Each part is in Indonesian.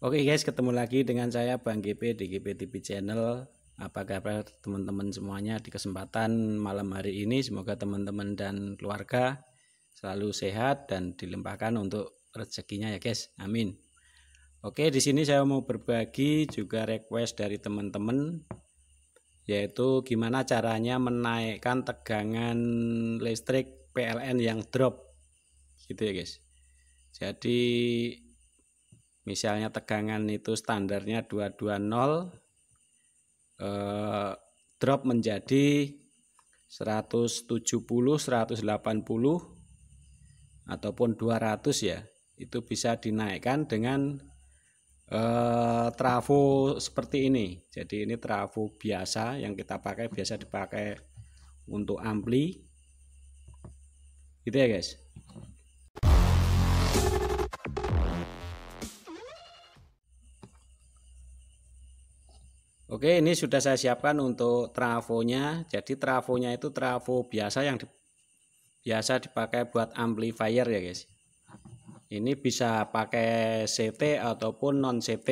Oke guys, ketemu lagi dengan saya Bang GP di GP TV Channel. Apa kabar teman-teman semuanya di kesempatan malam hari ini? Semoga teman-teman dan keluarga selalu sehat dan dilimpahkan untuk rezekinya ya guys. Amin. Oke, di sini saya mau berbagi juga request dari teman-teman, yaitu gimana caranya menaikkan tegangan listrik PLN yang drop gitu ya guys. Jadi misalnya tegangan itu standarnya 220, drop menjadi 170, 180 ataupun 200 ya. Itu bisa dinaikkan dengan trafo seperti ini. Jadi ini trafo biasa yang kita pakai, biasa dipakai untuk ampli. Gitu ya guys. Oke, ini sudah saya siapkan untuk trafonya. Jadi trafonya itu trafo biasa yang biasa dipakai buat amplifier ya guys. Ini bisa pakai CT ataupun non CT.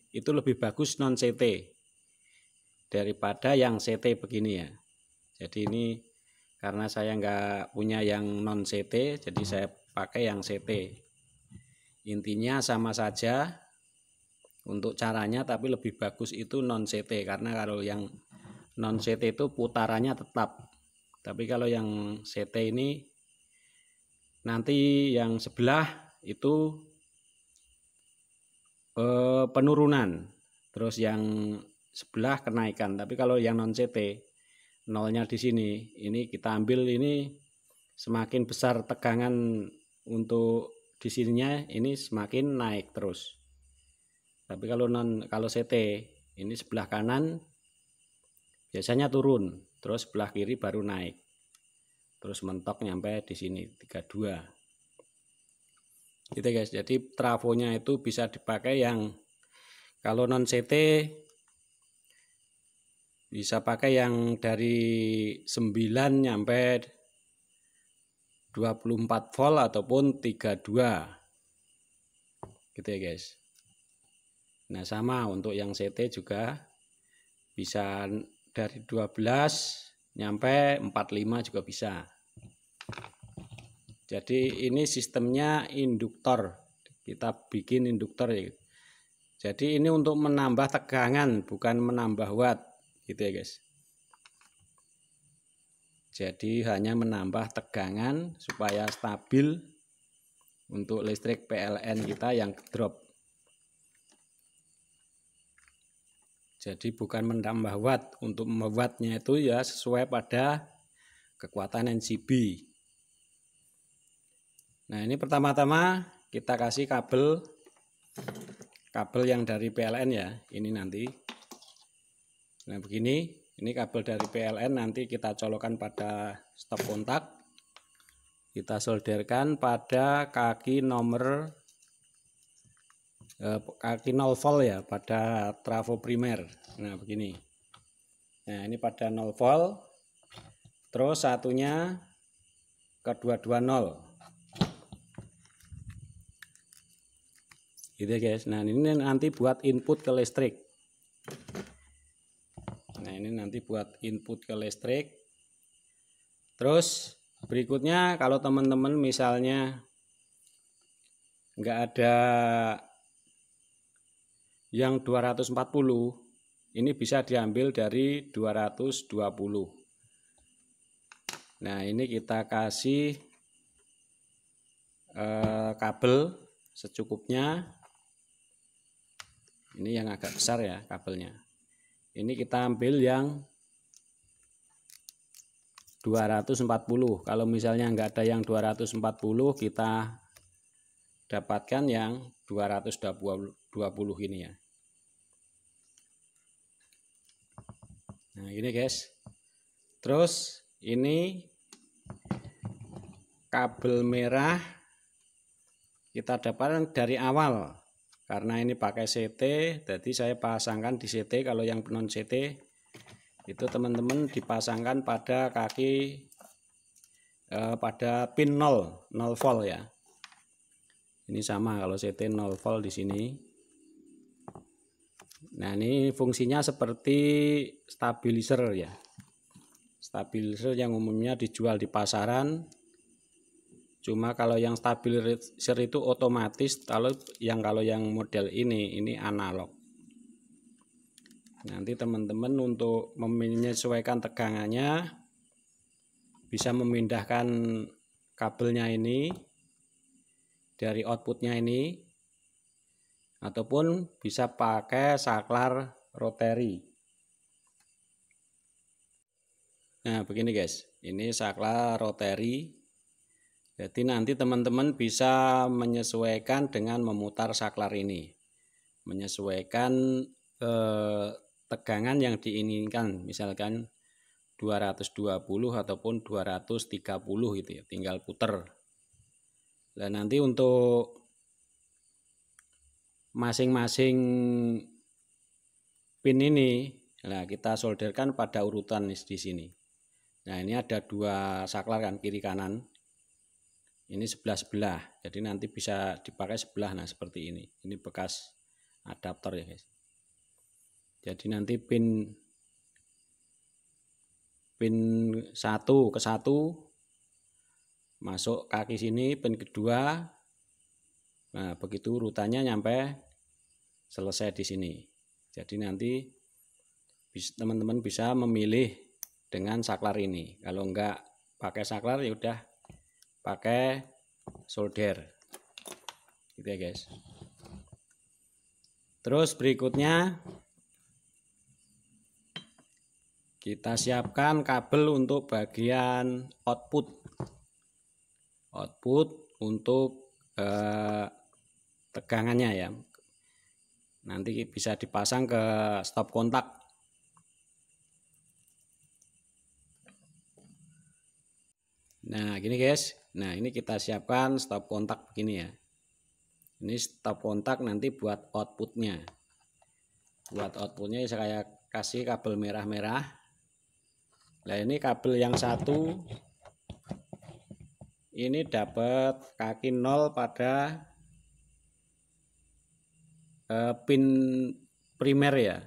Itu lebih bagus non CT daripada yang CT begini ya. Jadi ini karena saya nggak punya yang non CT, jadi saya pakai yang CT. Intinya sama saja untuk caranya, tapi lebih bagus itu non CT, karena kalau yang non CT itu putarannya tetap, tapi kalau yang CT ini nanti yang sebelah itu penurunan, terus yang sebelah kenaikan. Tapi kalau yang non CT nolnya di sini, ini kita ambil ini semakin besar tegangan untuk di sininya, ini semakin naik terus. Tapi kalau CT ini sebelah kanan biasanya turun, terus sebelah kiri baru naik, terus mentok nyampe di sini 32 gitu guys. Jadi trafonya itu bisa dipakai yang kalau non CT bisa pakai yang dari 9 nyampe 24 volt ataupun 32 gitu ya guys. Nah sama untuk yang CT juga bisa dari 12 nyampe 45 juga bisa. Jadi ini sistemnya induktor, kita bikin induktor ya. Jadi ini untuk menambah tegangan, bukan menambah watt gitu ya guys. Jadi hanya menambah tegangan supaya stabil untuk listrik PLN kita yang drop. Jadi bukan menambah watt, untuk wattnya itu ya sesuai pada kekuatan NCB. Nah ini pertama-tama kita kasih kabel yang dari PLN ya, ini nanti. Nah begini, ini kabel dari PLN, nanti kita colokkan pada stop kontak. Kita solderkan pada kaki nomor kaki 0 volt ya, pada trafo primer. Nah begini. Nah ini pada 0 volt, terus satunya ke 220 gitu ya guys. Nah ini nanti buat input ke listrik. Nah ini nanti buat input ke listrik. Terus berikutnya kalau teman-teman misalnya nggak ada yang 240, ini bisa diambil dari 220. Nah ini kita kasih kabel secukupnya. Ini yang agak besar ya kabelnya. Ini kita ambil yang 240. Kalau misalnya nggak ada yang 240, kita dapatkan yang 220 ini ya. Nah ini guys. Terus ini kabel merah kita dapatkan dari awal. Karena ini pakai CT, jadi saya pasangkan di CT. Kalau yang non CT itu teman-teman dipasangkan pada kaki pada pin 0 volt ya. Ini sama kalau CT 0 volt di sini. Nah, ini fungsinya seperti stabilizer ya. Stabilizer yang umumnya dijual di pasaran. Cuma kalau yang stabilizer itu otomatis, kalau yang model ini analog. Nanti teman-teman untuk menyesuaikan tegangannya bisa memindahkan kabelnya ini dari outputnya ini, ataupun bisa pakai saklar rotary. Nah, begini guys, ini saklar rotary. Jadi nanti teman-teman bisa menyesuaikan dengan memutar saklar ini, menyesuaikan tegangan yang diinginkan, misalkan 220 ataupun 230 gitu ya, tinggal puter. Dan nanti untuk masing-masing pin ini, nah kita solderkan pada urutan di sini. Nah, ini ada 2 saklar kan, kiri kanan. Ini sebelah-sebelah. Jadi nanti bisa dipakai sebelah. Nah, seperti ini. Ini bekas adaptor ya, guys. Jadi nanti pin 1 ke 1 masuk kaki sini, pin kedua. Nah, begitu urutannya nyampe selesai di sini. Jadi nanti teman-teman bisa memilih dengan saklar ini. Kalau enggak pakai saklar ya udah pakai solder. Gitu ya, guys. Terus berikutnya kita siapkan kabel untuk bagian output untuk tegangannya ya. Nanti bisa dipasang ke stop kontak. Nah, gini guys. Nah, ini kita siapkan stop kontak begini ya. Ini stop kontak nanti buat outputnya. Buat outputnya saya kasih kabel merah-merah. Nah, ini kabel yang satu ini dapat kaki 0 pada pin primer ya,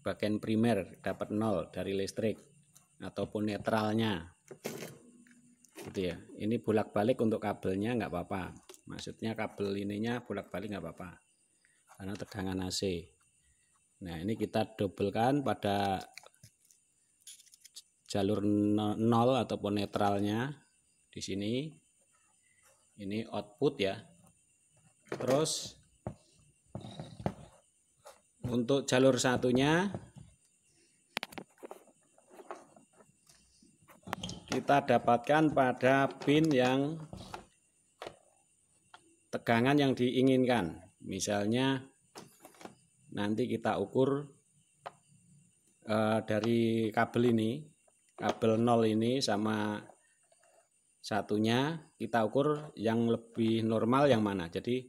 bagian primer dapat 0 dari listrik ataupun netralnya gitu ya. Ini bolak-balik untuk kabelnya nggak apa-apa, maksudnya kabel ininya bolak-balik nggak apa-apa karena tegangan AC. Nah, ini kita dobelkan pada jalur 0 ataupun netralnya di sini. Ini output ya. Terus untuk jalur satunya kita dapatkan pada pin yang tegangan yang diinginkan. Misalnya nanti kita ukur dari kabel ini, kabel 0 ini sama satunya, kita ukur yang lebih normal yang mana. Jadi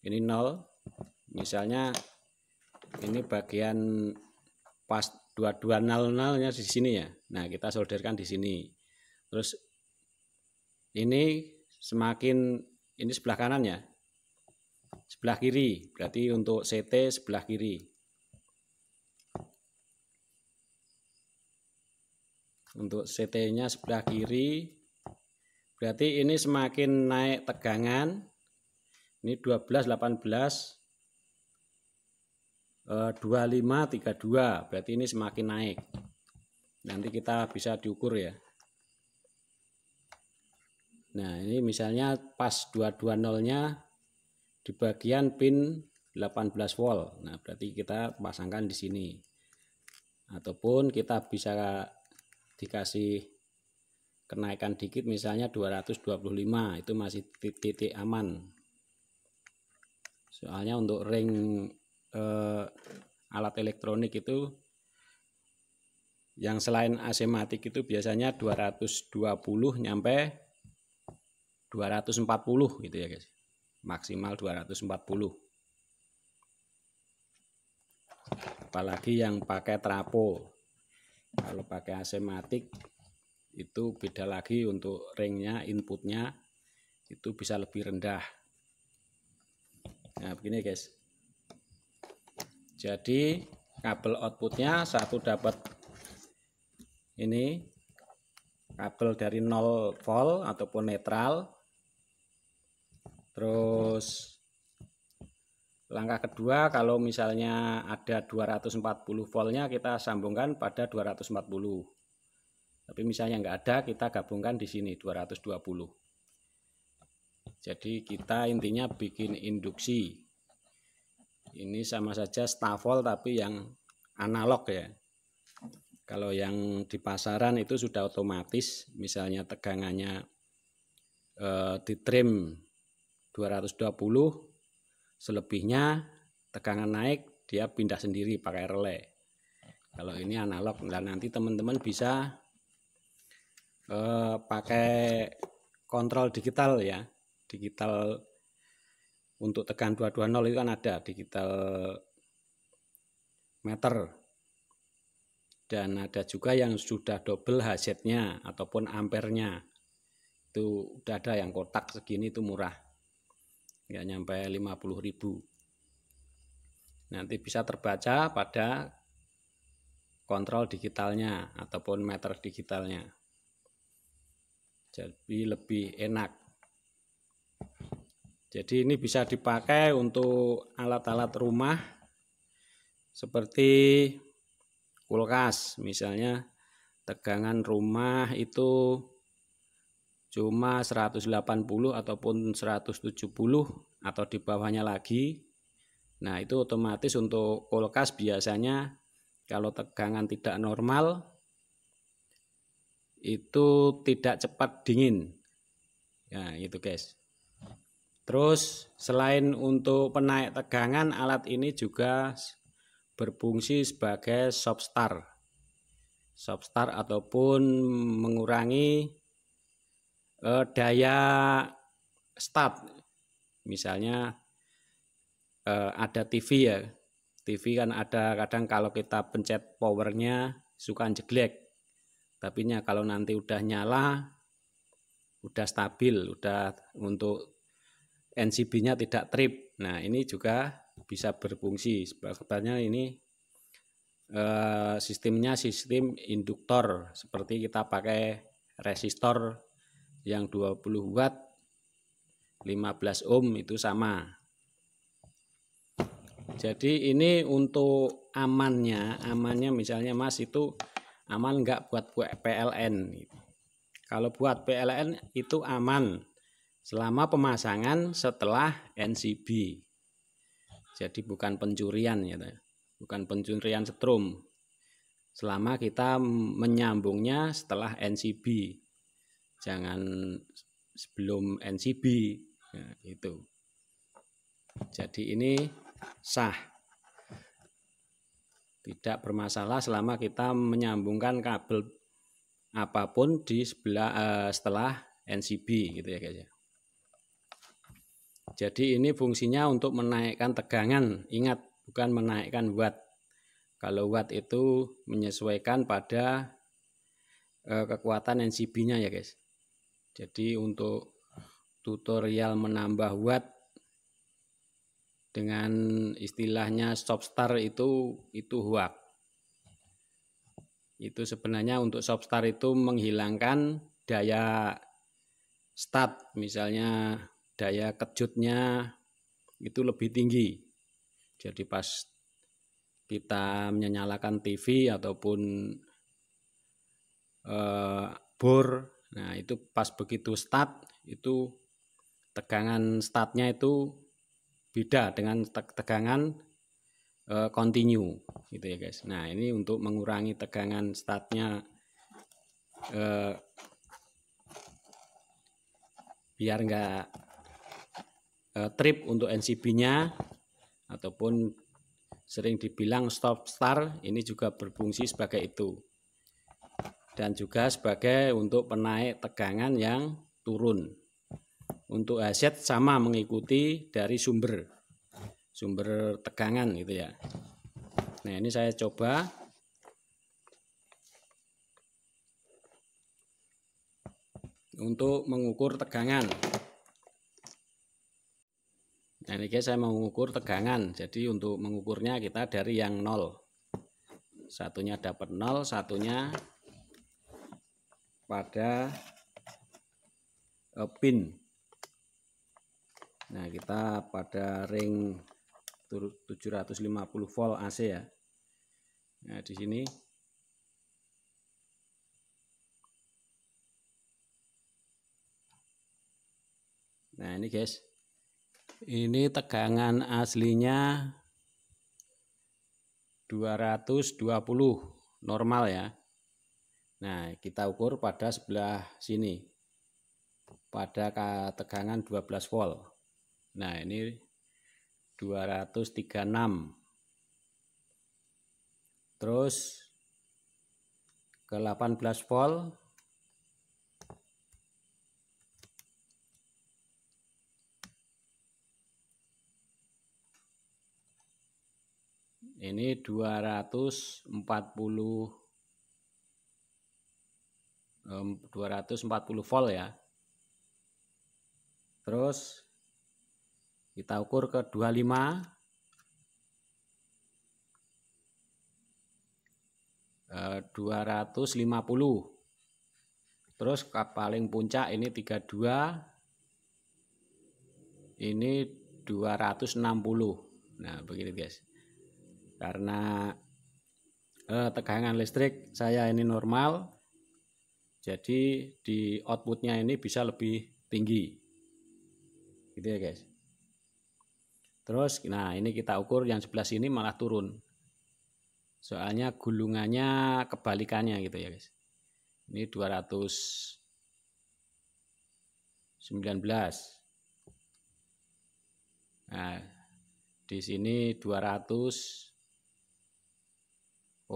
ini 0, misalnya ini bagian pas 2200-nya di sini ya. Nah, kita solderkan di sini. Terus ini semakin, ini sebelah kanan ya, sebelah kiri, berarti untuk CT sebelah kiri. Untuk CT-nya sebelah kiri, berarti ini semakin naik tegangan. Ini 12, 18, 25, 32, berarti ini semakin naik. Nanti kita bisa diukur ya. Nah, ini misalnya pas 220-nya di bagian pin 18 volt. Nah, berarti kita pasangkan di sini. Ataupun kita bisa dikasih kenaikan dikit, misalnya 225, itu masih titik aman. Soalnya untuk ring alat elektronik itu yang selain AC matic itu biasanya 220 nyampe 240 gitu ya guys, maksimal 240. Apalagi yang pakai trapo. Kalau pakai AC matic itu beda lagi, untuk ringnya, inputnya itu bisa lebih rendah. Nah, begini guys. Jadi kabel outputnya satu dapat ini kabel dari 0 volt ataupun netral. Terus langkah kedua, kalau misalnya ada 240 voltnya kita sambungkan pada 240. Tapi misalnya nggak ada, kita gabungkan di sini 220. Jadi kita intinya bikin induksi. Ini sama saja stafol tapi yang analog ya. Kalau yang di pasaran itu sudah otomatis, misalnya tegangannya di trim 220, selebihnya tegangan naik dia pindah sendiri pakai relay. Kalau ini analog, dan nanti teman-teman bisa pakai kontrol digital ya. Digital untuk tegangan 220 itu kan ada digital meter, dan ada juga yang sudah double Hz-nya ataupun ampernya. Itu udah ada yang kotak segini, itu murah, nggak nyampe 50.000. Nanti bisa terbaca pada kontrol digitalnya ataupun meter digitalnya, jadi lebih enak. Jadi ini bisa dipakai untuk alat-alat rumah seperti kulkas. Misalnya tegangan rumah itu cuma 180 ataupun 170 atau di bawahnya lagi. Nah, itu otomatis untuk kulkas biasanya kalau tegangan tidak normal itu tidak cepat dingin. Ya, gitu guys. Terus selain untuk penaik tegangan, alat ini juga berfungsi sebagai soft start ataupun mengurangi daya start. Misalnya ada TV ya, TV kan ada kadang kalau kita pencet powernya suka jeglek, tapi kalau nanti udah nyala, udah stabil, udah untuk NCB-nya tidak trip. Nah, ini juga bisa berfungsi. Sebenarnya ini sistemnya sistem induktor, seperti kita pakai resistor yang 20 watt 15 ohm itu sama. Jadi ini untuk amannya misalnya Mas itu aman nggak buat PLN? Kalau buat PLN itu aman selama pemasangan setelah NCB. Jadi bukan pencurian ya, bukan pencurian setrum. Selama kita menyambungnya setelah NCB, jangan sebelum NCB. Nah, itu. Jadi ini sah, tidak bermasalah selama kita menyambungkan kabel apapun di setelah NCB gitu ya guys ya. Jadi ini fungsinya untuk menaikkan tegangan, ingat bukan menaikkan watt. Kalau watt itu menyesuaikan pada kekuatan NCB-nya ya guys. Jadi untuk tutorial menambah watt dengan istilahnya soft start itu hoax. Itu sebenarnya untuk soft start itu menghilangkan daya start, misalnya daya kejutnya itu lebih tinggi. Jadi pas kita menyalakan TV ataupun bor, nah itu pas begitu start itu tegangan startnya itu beda dengan tegangan continue gitu ya guys. Nah, ini untuk mengurangi tegangan startnya biar enggak trip untuk NCB-nya ataupun sering dibilang stop start, ini juga berfungsi sebagai itu. Dan juga sebagai untuk penaik tegangan yang turun. Untuk Hz sama mengikuti dari sumber tegangan gitu ya. Nah, ini saya coba untuk mengukur tegangan. Nah ini guys, saya mengukur tegangan. Jadi untuk mengukurnya kita dari yang 0. Satunya dapat 0, satunya pada pin. Nah kita pada ring 750 volt AC ya. Nah di sini nah ini guys, ini tegangan aslinya 220 normal ya. Nah kita ukur pada sebelah sini pada tegangan 12 volt. Nah ini 236. Terus ke 18 volt ini 240 volt ya. Terus kita ukur ke 25, 250. Terus paling puncak ini 32, ini 260. Nah begini guys, karena tegangan listrik saya ini normal, jadi di outputnya ini bisa lebih tinggi gitu ya guys. Terus nah ini kita ukur yang sebelah sini malah turun, soalnya gulungannya kebalikannya gitu ya guys. Ini 219. Nah di sini 200,9.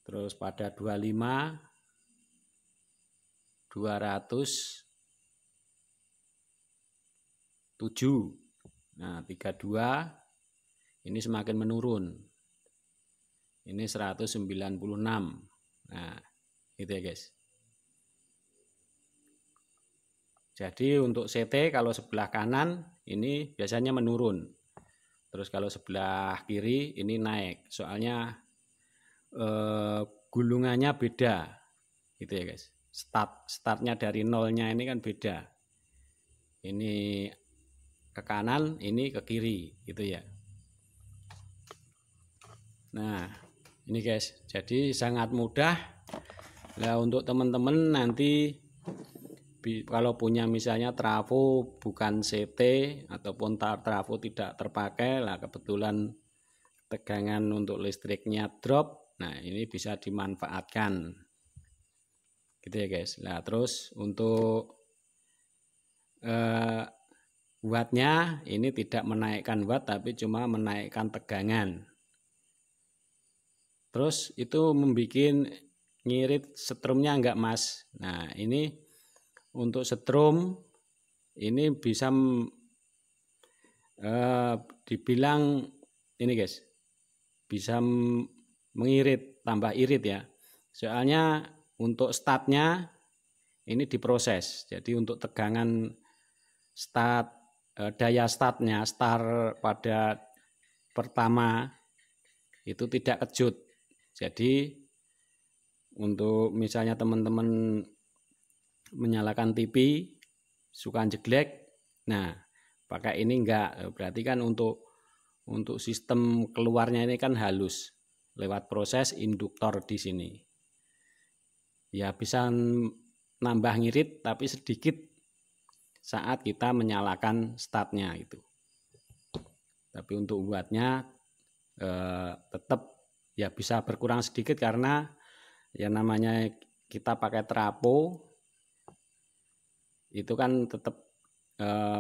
Terus pada 25 207. Nah 32 ini semakin menurun, ini 196. Nah gitu ya guys. Jadi untuk CT kalau sebelah kanan ini biasanya menurun, terus kalau sebelah kiri ini naik, soalnya gulungannya beda gitu ya guys. Startnya dari nolnya ini kan beda, ini ke kanan, ini ke kiri gitu ya. Nah ini guys, jadi sangat mudah. Nah untuk teman-teman nanti kalau punya misalnya trafo bukan CT ataupun trafo tidak terpakai lah, kebetulan tegangan untuk listriknya drop, nah ini bisa dimanfaatkan gitu ya guys. Nah terus untuk wattnya ini tidak menaikkan watt tapi cuma menaikkan tegangan. Terus itu membuat ngirit setrumnya enggak mas. Nah ini untuk setrum ini bisa dibilang ini guys, bisa mengirit, tambah irit ya. Soalnya untuk startnya ini diproses. Jadi untuk tegangan start, daya startnya, start pada pertama itu tidak kejut. Jadi untuk misalnya teman-teman menyalakan TV suka jeglek, nah pakai ini enggak, berarti kan untuk sistem keluarnya ini kan halus lewat proses induktor di sini. Ya bisa nambah ngirit tapi sedikit saat kita menyalakan startnya itu. Tapi untuk wattnya tetap ya bisa berkurang sedikit karena ya namanya kita pakai trafo itu kan tetap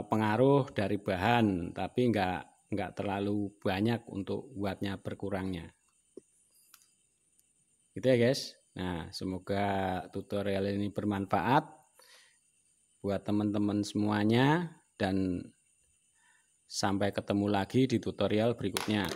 pengaruh dari bahan, tapi enggak terlalu banyak untuk wattnya berkurangnya. Gitu ya guys. Nah semoga tutorial ini bermanfaat buat teman-teman semuanya dan sampai ketemu lagi di tutorial berikutnya.